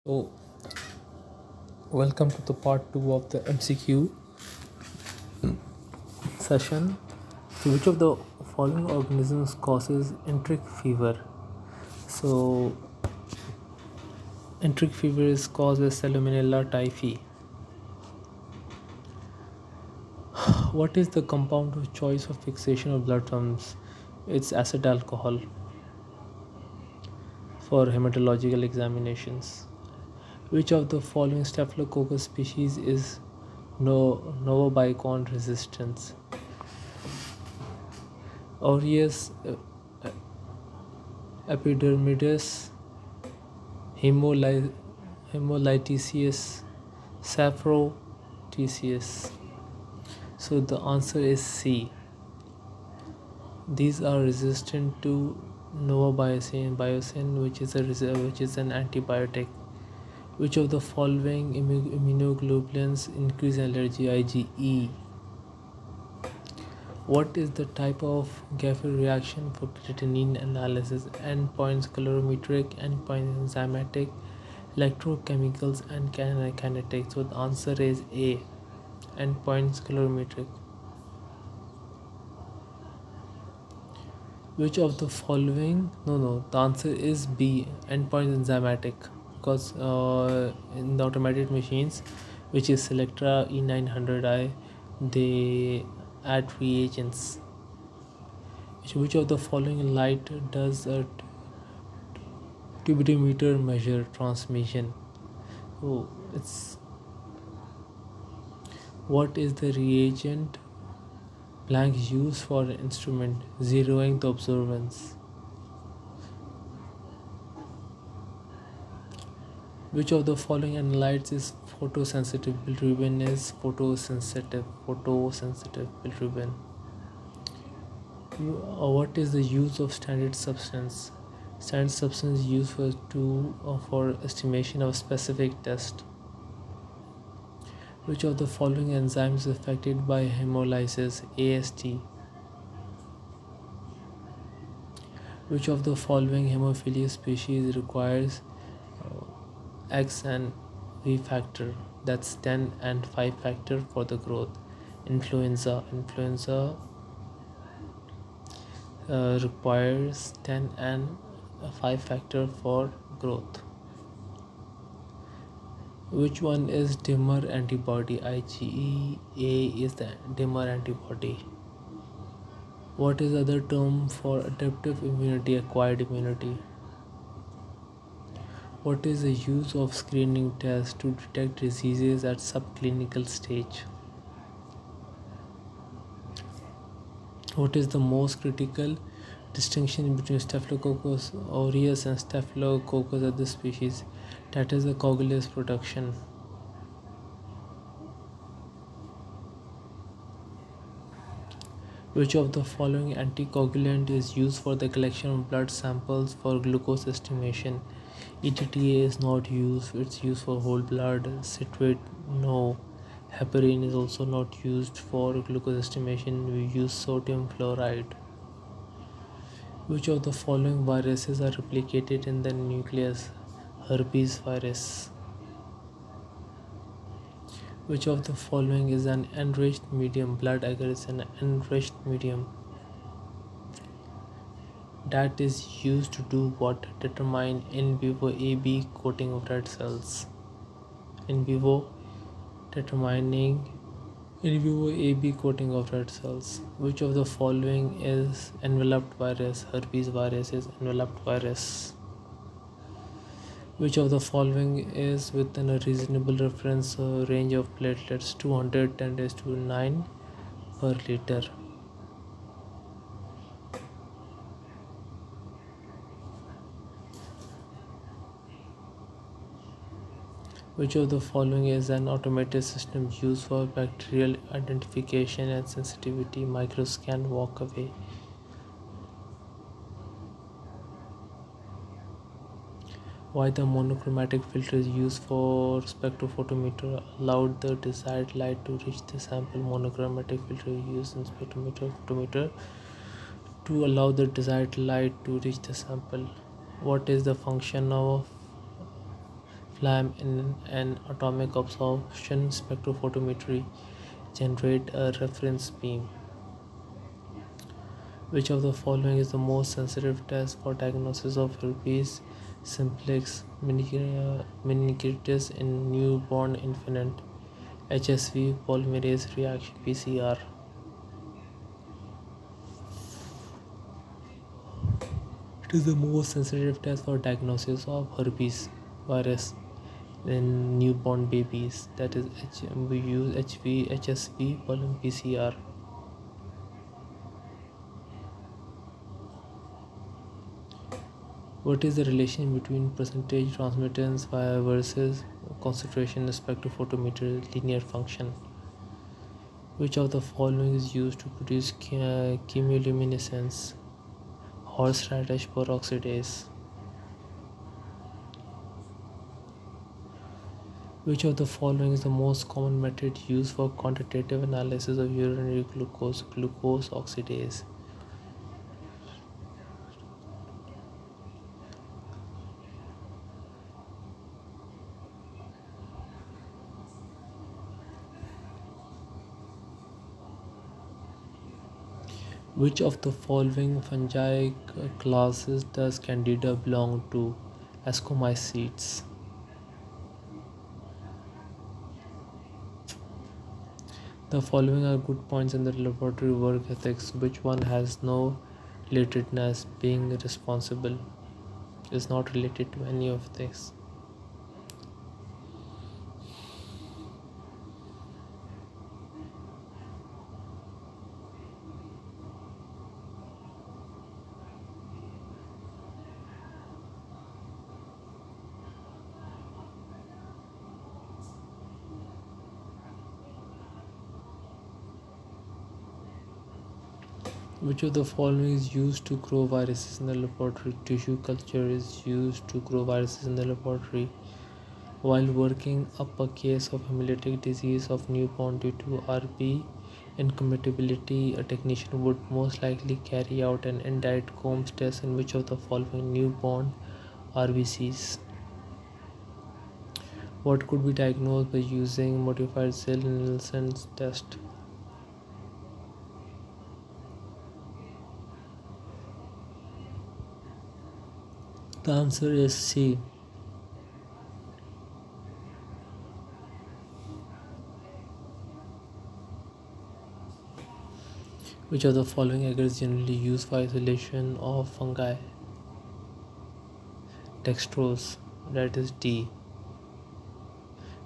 So, welcome to the part 2 of the MCQ session. So, which of the following organisms causes enteric fever? So, enteric fever is caused by Salmonella typhi. What is the compound of choice for fixation of blood films? It's acid alcohol for hematological examinations. Which of the following Staphylococcus species is Novobicon resistance? Aureus epidermidis, hemolyticus, saproticius. So the answer is C. These are resistant to biocin, which is an antibiotic. Which of the following immunoglobulins increase allergy? IgE. What is the type of Gaffer reaction for creatinine analysis? Endpoints calorimetric, endpoints enzymatic, electrochemicals, and kinetic. So the answer is A. Endpoints calorimetric. Which of the following? No. The answer is B. Endpoints enzymatic. Because in the automated machines, which is Selectra E900i, they add reagents. Which of the following light does a tubidimeter measure transmission? Oh, it's what is the reagent blank used for instrument zeroing the observance? Which of the following analytes is photosensitive? Bilirubin is photosensitive bilirubin. What is the use of standard substance? Standard substance used for estimation of specific test. Which of the following enzymes is affected by hemolysis? AST. Which of the following hemophilia species requires X and V factor, that's 10 and 5 factor for the growth? Influenza requires 10 and 5 factor for growth. Which one is dimmer antibody? IgE is the dimmer antibody. What is the other term for adaptive immunity? Acquired immunity. What is the use of screening tests to detect diseases at subclinical stage? What is the most critical distinction between Staphylococcus aureus and Staphylococcus other species? That is the coagulase production. Which of the following anticoagulant is used for the collection of blood samples for glucose estimation? ETTA is not used, it's used for whole blood. Citrate, no. Heparin is also not used for glucose estimation, we use sodium chloride. Which of the following viruses are replicated in the nucleus? Herpes virus. Which of the following is an enriched medium? Blood agar is an enriched medium. That is used to do what? Determine in vivo AB coating of red cells. In vivo determining in vivo AB coating of red cells. Which of the following is enveloped virus? Herpes virus is enveloped virus. Which of the following is within a reasonable reference range of platelets? 210⁹ per liter. Which of the following is an automated system used for bacterial identification and sensitivity? Microscan, walk away. Why the monochromatic filter is used for spectrophotometer? Allowed the desired light to reach the sample. Monochromatic filter used in spectrophotometer to allow the desired light to reach the sample. What is the function of flame in an atomic absorption spectrophotometry generate a reference beam. Which of the following is the most sensitive test for diagnosis of herpes simplex meningitis in newborn infant? HSV polymerase reaction PCR. It is the most sensitive test for diagnosis of herpes virus in newborn babies. That is, we use HSV polymerase PCR. What is the relation between percentage transmittance versus concentration spectrophotometer linear function? Which of the following is used to produce chemiluminescence? Horseradish peroxidase. Which of the following is the most common method used for quantitative analysis of urinary glucose? Glucose oxidase. Which of the following fungi classes does Candida belong to? Ascomycetes. The following are good points in the laboratory work ethics. Which one has no relatedness? Being responsible is not related to any of this. Which of the following is used to grow viruses in the laboratory? Tissue culture is used to grow viruses in the laboratory. While working up a case of hemolytic disease of newborn due to RB incompatibility, a technician would most likely carry out an indirect Combs test in which of the following newborn RBCs? What could be diagnosed by using modified Zell-Nielsen test? The answer is C. Which of the following agar is generally used for isolation of fungi? Dextrose, that is D.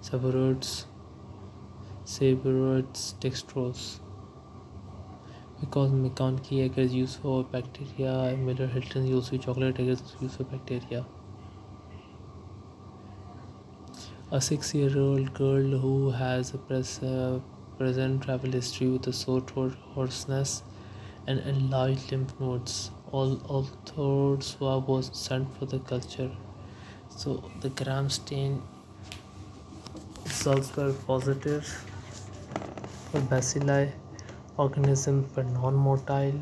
Sabroids dextrose. Because McConkey agar is used for bacteria, Miller Hilton used for chocolate agar is used for bacteria. A 6-year-old girl who has a present travel history with a sore throat, hoarseness, and enlarged lymph nodes. Although swab was sent for the culture, so the gram stain results were positive for bacilli. Organisms were non-motile.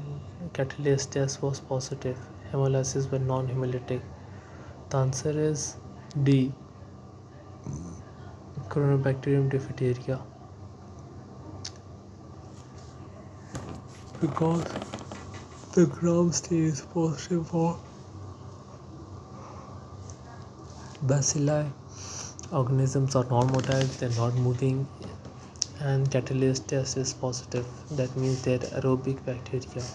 Catalase test was positive. Hemolysis were non-hemolytic. The answer is D. Coronabacterium diphtheria. Because the gram stain is positive for bacilli, organisms are non-motile, they're not moving, and catalase test is positive. That means they're aerobic bacteria.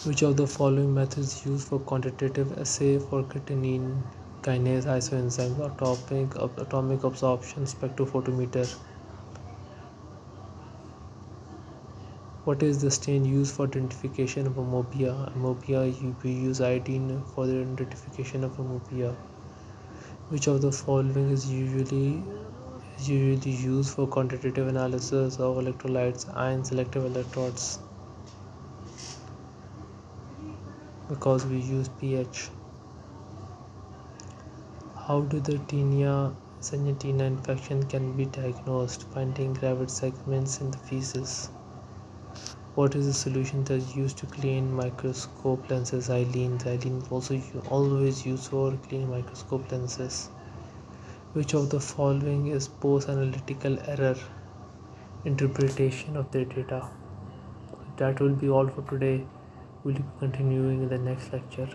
Which of the following methods used for quantitative assay for creatinine kinase isoenzyme? Atomic absorption spectrophotometer. What is the stain used for identification of amobia? We use iodine for the identification of amobia. Which of the following is usually used for quantitative analysis of electrolytes? Ion selective electrodes. Because we use pH. How do the tinea sagittina infection can be diagnosed? Finding gravid segments in the feces. What is the solution that's used to clean microscope lenses? Xylene. Xylene is also always used for cleaning microscope lenses. Which of the following is post-analytical error interpretation of the data? That will be all for today. We'll be continuing in the next lecture.